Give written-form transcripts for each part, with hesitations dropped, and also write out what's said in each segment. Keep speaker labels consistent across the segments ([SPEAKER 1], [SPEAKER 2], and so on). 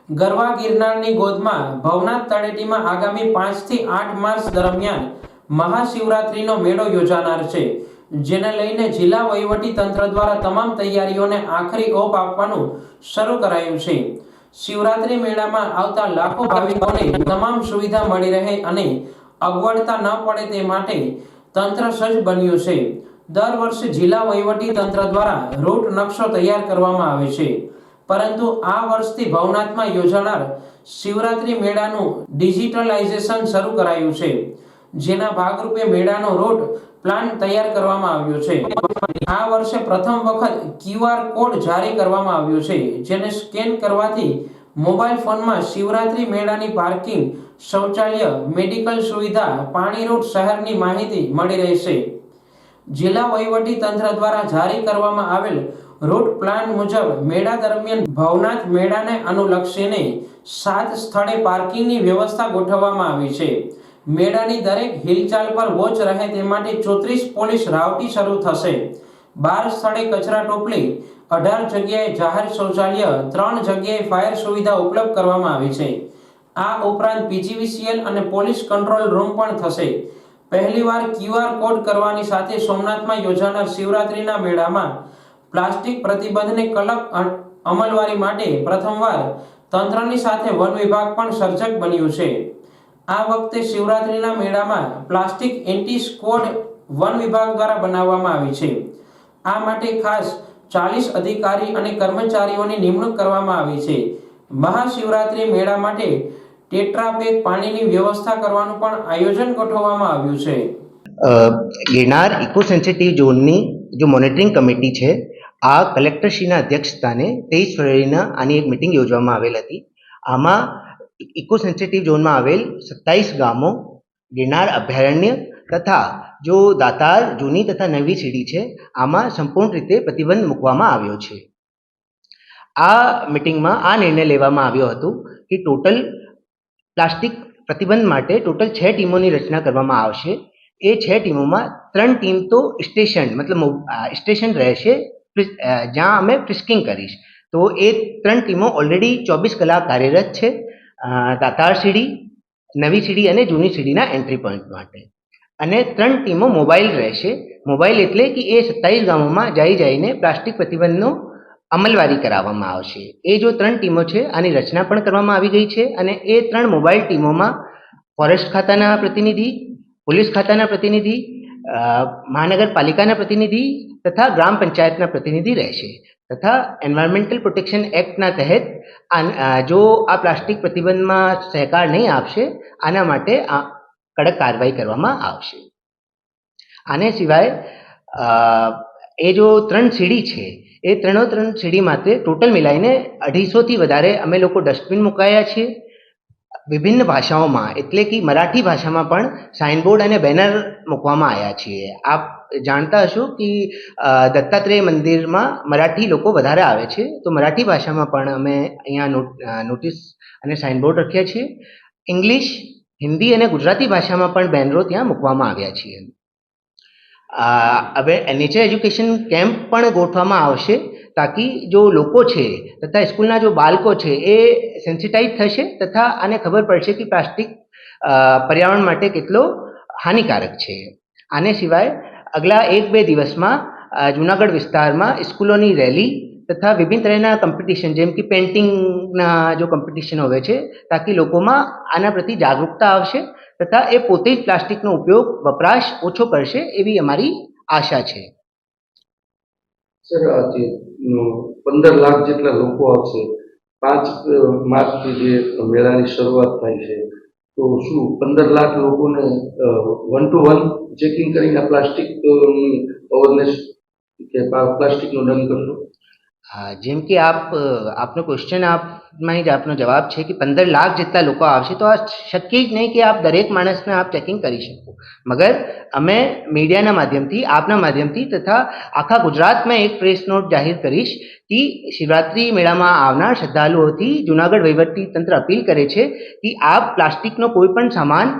[SPEAKER 1] ગરવા ગિરનારની ગોદમાં ભવનાથ તળેટીમાં આગામી 5 થી 8 માર્ચ દરમિયાન મહાશિવરાત્રીનો મેળો યોજાનાર છે, જેને લઈને જિલ્લા વહીવટી તંત્ર દ્વારા તમામ તૈયારીઓને આખરી ઓપ આપવાનું શરૂ કરાયું છે. શિવરાત્રી મેળામાં આવતા લાખો ભાવિકોને તમામ સુવિધા મળી રહે અને અગવડતા ન પડે તે માટે તંત્ર સજ્જ બન્યું છે. દર વર્ષે જિલ્લા વહીવટી તંત્ર દ્વારા રૂટ નકશો તૈયાર કરવામાં આવે છે, પરંતુ આ વર્ષથી ભવનાથમાં યોજાનાર શિવરાત્રી મેળાનું ડિજિટલાઇઝેશન શરૂ કરાયું છે, જેના ભાગરૂપે મેળાનો રૂટ પ્લાન તૈયાર કરવામાં આવ્યો છે. આ વર્ષે પ્રથમ વખત QR કોડ જારી કરવામાં આવ્યો છે, જેને સ્કેન કરવાથી મોબાઈલ ફોનમાં શિવરાત્રી મેળાની પાર્કિંગ, શૌચાલય, મેડિકલ સુવિધા, પાણી રૂટ સહિતની માહિતી મળી રહેશે. જિલ્લા વહીવટી તંત્ર દ્વારા જારી કરવામાં આવેલ રૂટ પ્લાન મુજબ મેળા દરમિયાન ભવનાથ મેળાને અનુલક્ષીને 7 સ્થળે પાર્કિંગની વ્યવસ્થા ગોઠવવામાં આવી છે. મેળાની દરેક હિલચાલ પર વોચ રહે તે માટે 34 પોલીસ રાવટી શરૂ થશે. 12 સ્થળે કચરા ટોપલી, 18 જગ્યાએ જાહેર શૌચાલય, 3 જગ્યાએ ફાયર સુવિધા ઉપલબ્ધ કરવામાં આવી છે. આ ઉપરાંત PGVCL અને પોલીસ કંટ્રોલ રૂમ પણ થશે. પહેલીવાર QR કોડ કરવાની સાથે સોમનાથમાં યોજાનાર શિવરાત્રીના મેળામાં પ્લાસ્ટિક પ્રતિબંધને કડક અમલવારી માટે પ્રથમવાર તંત્રની સાથે વન વિભાગ પણ સર્જક બન્યું છે. આ વખતે શિવરાત્રીના મેળામાં પ્લાસ્ટિક એન્ટી સ્ક્વોડ વન વિભાગ દ્વારા બનાવવામાં આવી છે. આ માટે ખાસ 40 અધિકારી અને કર્મચારીઓની નિમણૂક કરવામાં આવી છે. મહાશિવરાત્રી મેળા માટે ટેટ્રાપેક પાણીની વ્યવસ્થા કરવાનું પણ આયોજન ગોઠવવામાં આવ્યું છે.
[SPEAKER 2] गिरनार इको सेंसिटिव जोननी जो मॉनिटरिंग कमिटी है आ कलेक्टरश्रीना अध्यक्षस्थाने 23 फरवरीना आनी एक मीटिंग योजवामां आवेल हती. आमां इको सेंसिटिव जोन में आवेल 27 गामों, गिरनार अभयारण्य तथा जो दातार जूनी तथा नवी सीडी है आमां संपूर्ण रीते प्रतिबंध मूकवामां आव्यो छे. आ मीटिंग में आ निर्णय लेवामां आव्यो हतो कि टोटल प्लास्टिक प्रतिबंध माटे टोटल 6 टीमों की रचना करवामां आवशे. ए 6 टीमों में 3 टीम तो स्टेशन मतलब स्टेशन रहेशे ज्यां अमे फ्रिस्किंग करीश. तो ए 3 टीमों ऑलरेडी 24 कलाक कार्यरत है दातार सीडी, नवी सीडी और जूनी सीडी एंट्री पॉइंट माटे. अने 3 टीमों मोबाइल रहेशे. मोबाइल एटले कि ए 27 गामों में जाई जाईने प्लास्टिक प्रतिबंधनो अमलवारी कराववामां आवशे. ए जो 3 टीमों है आनी रचना पण करवामां आवी गई है अने ए 3 मोबाइल टीमों में फॉरेस्ट खाताना प्रतिनिधि, पुलिस खाताना प्रतिनिधि, महानगरपालिकाना प्रतिनिधि तथा ग्राम पंचायतना प्रतिनिधि रहेशे. तथा एनवायरमेंटल प्रोटेक्शन एक्टना तहत जो आ प्लास्टिक प्रतिबंध में सहकार नहीं आपशे आना माटे कड़क कार्रवाई करवामां आवशे. आने सिवाय ए जो 3 सीडी है ए 3 सीडी माटे टोटल मिलाईने 250 थी वधारे अमे लोको डस्टबीन मुकाया छे. विभिन्न भाषाओं में एटले कि मराठी भाषा में पण साइनबोर्ड और बेनर मूकवामां आया छे. आप जानता हशो कि दत्तात्रेय मंदिर में मराठी लोग वधारे आवे छे, तो मराठी भाषा में पण अमे अहींया नोटिस और साइनबोर्ड रख्या छे. इंग्लिश, हिंदी और गुजराती भाषा में पण बेनरो त्यां मूकवामां आव्या छे. हवे नेचर एज्युकेशन केम्प पण गोठवामां आवशे ताकि जो लोको छे तथा स्कूलना जो बाळको छे ए सेंसिटाइज थशे तथा आने खबर पड़शे कि प्लास्टिक पर्यावरण माटे केटलो हानिकारक छे. आने सिवाय अगला 1-2 दिवस में जूनागढ़ विस्तार में स्कूलोनी रैली तथा विभिन्न तरहना कॉम्पिटिशन जेम कि पेंटिंगना जो कॉम्पिटिशन होवे छे ताकि लोकोमां आना प्रति जागरूकता आवशे तथा ए पोते ज प्लास्टिकनो उपयोग वपराश ओछो करशे एवी अमारी आशा छे.
[SPEAKER 3] सर आज 15 लाख જેટલા લોકો આવશે 5 માર્ચથી જે મેળાની શરૂઆત થાય છે, તો શું 15 લાખ લોકોને 1-to-1 ચેકિંગ કરીને પ્લાસ્ટિક અવેરનેસ કે પ્લાસ્ટિકનો દંડ કરશો?
[SPEAKER 2] जेम कि आपनो क्वेश्चन आप में ज आपनो जवाब है कि 15 लाख जितना लोग आवशे तो आ शक्य ज नहीं कि आप दरेक माणस ने आप चेकिंग करी शको. मगर अमे मीडिया माध्यम थी आपना माध्यम थी तथा आखा गुजरात में एक प्रेस नोट जाहिर करीश कि शिवरात्रि मेला में आवनार श्रद्धालुओं थी जूनागढ़ वहीवटी तंत्र अपील करे छे कि आप प्लास्टिक नो कोईपण सामान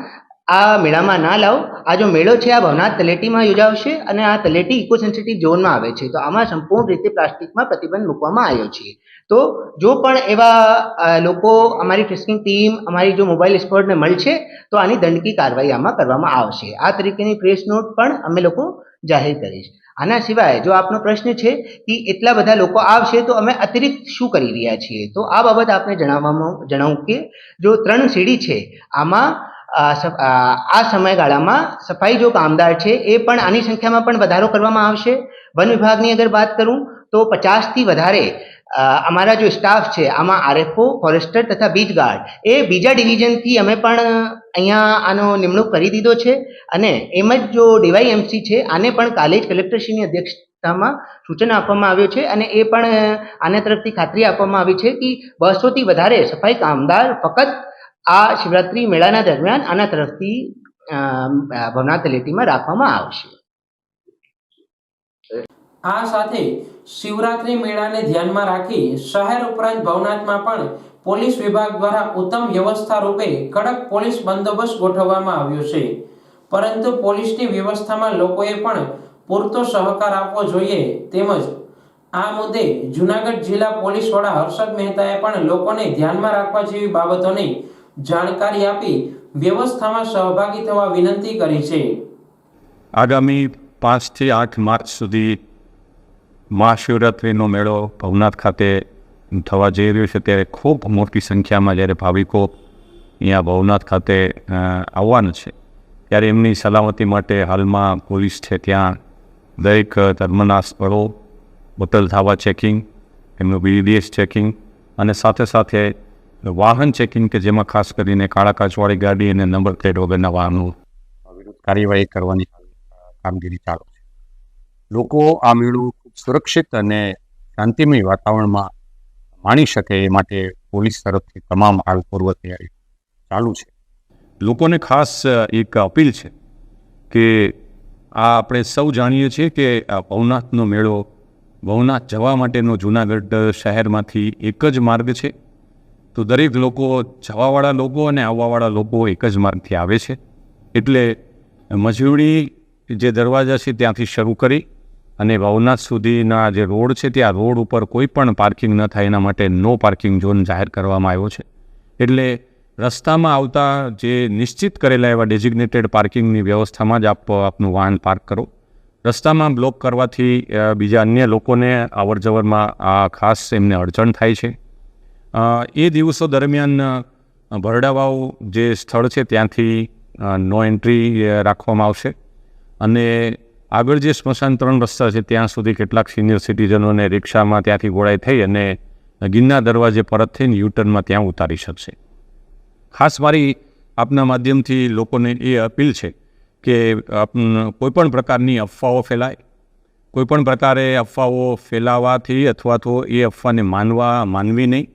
[SPEAKER 2] આ મેળામાં ના લાવો. આ જો મેળો છે આ ભવનાથ તલેટીમાં યોજાશે અને આ તલેટી ઇકો સેન્સિટિવ ઝોનમાં આવે છે, તો આમાં સંપૂર્ણ રીતે પ્લાસ્ટિકમાં પ્રતિબંધ મૂકવામાં આવ્યો છે. તો જો પણ એવા લોકો અમારી ટ્રેસિંગ ટીમ અમારી જો મોબાઈલ એક્સપર્ટને મળશે તો આની દંડકી કાર્યવાહી આમાં કરવામાં આવશે. આ તરીકેની પ્રેસ નોટ પણ અમે લોકો જાહેર કરીશ. આના સિવાય જો આપનો પ્રશ્ન છે કે એટલા બધા લોકો આવશે તો અમે અતિરિક્ત શું કરી રહ્યા છીએ, તો આ બાબત આપને જણાવું કે જો 3 સીડી છે આમાં આ સમયગાળામાં સફાઈ જો કામદાર છે એ પણ આની સંખ્યામાં પણ વધારો કરવામાં આવશે. વન વિભાગની અગર વાત કરું તો 50થી વધારે અમારા જો સ્ટાફ છે આમાં આરએફઓ, ફોરેસ્ટર તથા બીચ ગાર્ડ એ બીજા ડિવિઝનથી અમે પણ અહીંયા આનો નિમણૂક કરી દીધો છે. અને એમ જ જો ડીવાયએમસી છે આને પણ કાલે જ કલેક્ટરશ્રીની અધ્યક્ષતામાં સૂચન આપવામાં આવ્યું છે અને એ પણ આના તરફથી ખાતરી આપવામાં આવી છે કે 200થી વધારે સફાઈ કામદાર ફક્ત આ શિવરાત્રી મેળાના દરમિયાન આના તરફથી ભવનાથ તલેટીમાં રાખવામાં આવશે.
[SPEAKER 1] આ સાથે શિવરાત્રી મેળાને ધ્યાનમાં રાખી શહેર ઉપરાંત ભવનાથમાં પણ પોલીસ વિભાગ દ્વારા ઉત્તમ વ્યવસ્થા રૂપે કડક પોલીસ બંદોબસ્ત ગોઠવવામાં આવ્યો છે. પરંતુ પોલીસની વ્યવસ્થામાં લોકોએ પણ પૂરતો સહકાર આપવો જોઈએ. તેમજ આ મુદ્દે જૂનાગઢ જિલ્લા પોલીસ વડા હર્ષદ મહેતાએ પણ લોકોને ધ્યાનમાં રાખવા જેવી બાબતોની જાણકારી આપી વ્યવસ્થામાં સહભાગી થવા વિનંતી કરી છે.
[SPEAKER 4] આગામી 5 થી 8 માર્ચ સુધી મહાશિવરાત્રિનો મેળો ભવનાથ ખાતે થવા જઈ રહ્યો છે, ત્યારે ખૂબ મોટી સંખ્યામાં જ્યારે ભાવિકો અહીંયા ભવનાથ ખાતે આવવાના છે, ત્યારે એમની સલામતી માટે હાલમાં પોલીસ છે ત્યાં દરેક ધર્મના સ્થળો બોટલ ધાવા ચેકિંગ, એમનું BDS ચેકિંગ અને સાથે સાથે વાહન ચેકિંગ કે જેમાં ખાસ કરીને કાળા કાચવાળી ગાડી અને નંબર પ્લેટ વગરના વાહનો વિરુદ્ધ કાર્યવાહી કરવાની કામગીરી ચાલુ છે. લોકો આ મેળો ખૂબ સુરક્ષિત અને શાંતિમય વાતાવરણમાં માણી શકે એ માટે પોલીસ તરફથી તમામ હાલ પૂર્વ તૈયારી ચાલુ છે. લોકોને ખાસ એક અપીલ છે કે આ આપણે સૌ જાણીએ છીએ કે આ ભવનાથનો મેળો ભવનાથ જવા માટેનો જૂનાગઢ શહેરમાંથી એક જ માર્ગ છે. તો દરેક લોકો જવાવાળા લોકો અને આવવાવાળા લોકો એક જ માર્ગથી આવે છે. એટલે મજૂરી જે દરવાજા છે ત્યાંથી શરૂ કરી અને ભવનાથ સુધીના જે રોડ છે ત્યાં રોડ ઉપર કોઈ પણ પાર્કિંગ ન થાય એના માટે નો પાર્કિંગ ઝોન જાહેર કરવામાં આવ્યો છે. એટલે રસ્તામાં આવતા જે નિશ્ચિત કરેલા એવા ડેઝિગ્નેટેડ પાર્કિંગની વ્યવસ્થામાં જ આપનું વાહન પાર્ક કરો. રસ્તામાં બ્લોક કરવાથી બીજા અન્ય લોકોને અવર જવરમાં આ ખાસ એમને અડચણ થાય છે. એ દિવસો દરમિયાન ભરડાવાવ જે સ્થળ છે ત્યાંથી નો એન્ટ્રી રાખવામાં આવશે અને આગળ જે સ્મશાન 3 રસ્તા છે ત્યાં સુધી કેટલાક સિનિયર સિટીઝનોને રિક્ષામાં ત્યાંથી ગોળાઈ થઈ અને ગિરનાર દરવાજે પરત થઈને યુટર્નમાં ત્યાં ઉતારી શકશે. ખાસ મારી આપના માધ્યમથી લોકોને એ અપીલ છે કે કોઈપણ પ્રકારની અફવાઓ ફેલાય, કોઈપણ પ્રકારે અફવાઓ ફેલાવાથી અથવા તો એ અફવાને માનવી નહીં.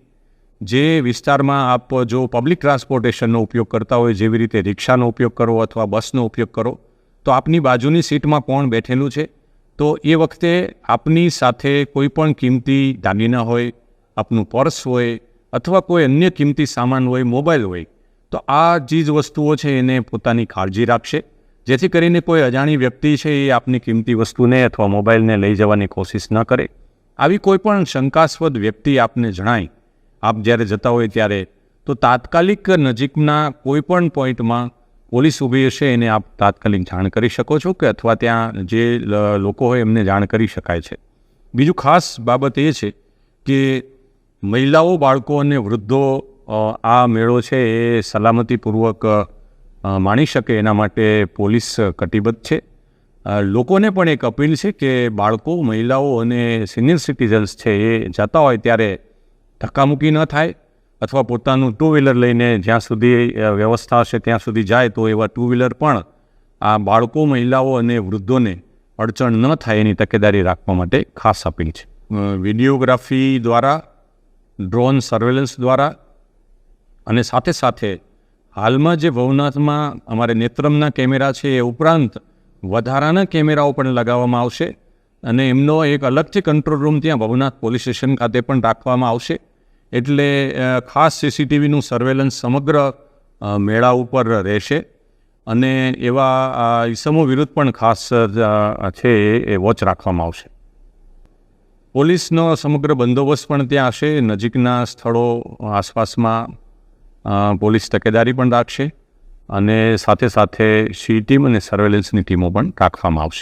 [SPEAKER 4] જે વિસ્તારમાં આપ જો પબ્લિક ટ્રાન્સપોર્ટેશનનો ઉપયોગ કરતા હોય, જેવી રીતે રિક્ષાનો ઉપયોગ કરો અથવા બસનો ઉપયોગ કરો, તો આપની બાજુની સીટમાં કોણ બેઠેલું છે, તો એ વખતે આપની સાથે કોઈ પણ કિંમતી દાગીના હોય, આપનું પર્સ હોય અથવા કોઈ અન્ય કિંમતી સામાન હોય, મોબાઈલ હોય, તો આ ચીજ વસ્તુઓ છે એને પોતાની કાળજી રાખશે, જેથી કરીને કોઈ અજાણી વ્યક્તિ છે એ આપની કિંમતી વસ્તુને અથવા મોબાઈલને લઈ જવાની કોશિશ ન કરે. આવી કોઈ પણ શંકાસ્પદ વ્યક્તિ આપને જણાય આપ જ્યારે જતા હોય ત્યારે, તો તાત્કાલિક નજીકના કોઈ પણ પોઈન્ટમાં પોલીસ ઊભી હશે એને આપ તાત્કાલિક જાણ કરી શકો છો કે અથવા ત્યાં જે લોકો હોય એમને જાણ કરી શકાય છે. બીજું ખાસ બાબત એ છે કે મહિલાઓ, બાળકો અને વૃદ્ધો આ મેળો છે એ સલામતીપૂર્વક માણી શકે એના માટે પોલીસ કટિબદ્ધ છે. લોકોને પણ એક અપીલ છે કે બાળકો, મહિલાઓ અને સિનિયર સિટીઝન્સ છે એ જતા હોય ત્યારે ધક્કામુક્કી ન થાય અથવા પોતાનું 2 વ્હીલર લઈને જ્યાં સુધી વ્યવસ્થા હશે ત્યાં સુધી જાય, તો એવા 2 વ્હીલર પણ આ બાળકો, મહિલાઓ અને વૃદ્ધોને અડચણ ન થાય એની તકેદારી રાખવા માટે ખાસ અપીલ છે. વિડીયોગ્રાફી દ્વારા, ડ્રોન સર્વેલન્સ દ્વારા અને સાથે સાથે હાલમાં જે ભવનાથમાં અમારે નેત્રમના કેમેરા છે એ ઉપરાંત વધારાના કેમેરાઓ પણ લગાવવામાં આવશે અને એમનો એક અલગથી કંટ્રોલ રૂમ ત્યાં ભવનાથ પોલીસ સ્ટેશન ખાતે પણ રાખવામાં આવશે. એટલે ખાસ CCTVનું સર્વેલન્સ સમગ્ર મેળા ઉપર રહેશે અને એવા ઈસમો વિરુદ્ધ પણ ખાસ છે એ વોચ રાખવામાં આવશે. પોલીસનો સમગ્ર બંદોબસ્ત પણ ત્યાં હશે. નજીકના સ્થળો આસપાસમાં પોલીસ તકેદારી પણ રાખશે અને સાથે સાથે સી ટીમ અને સર્વેલન્સની ટીમો પણ રાખવામાં આવશે.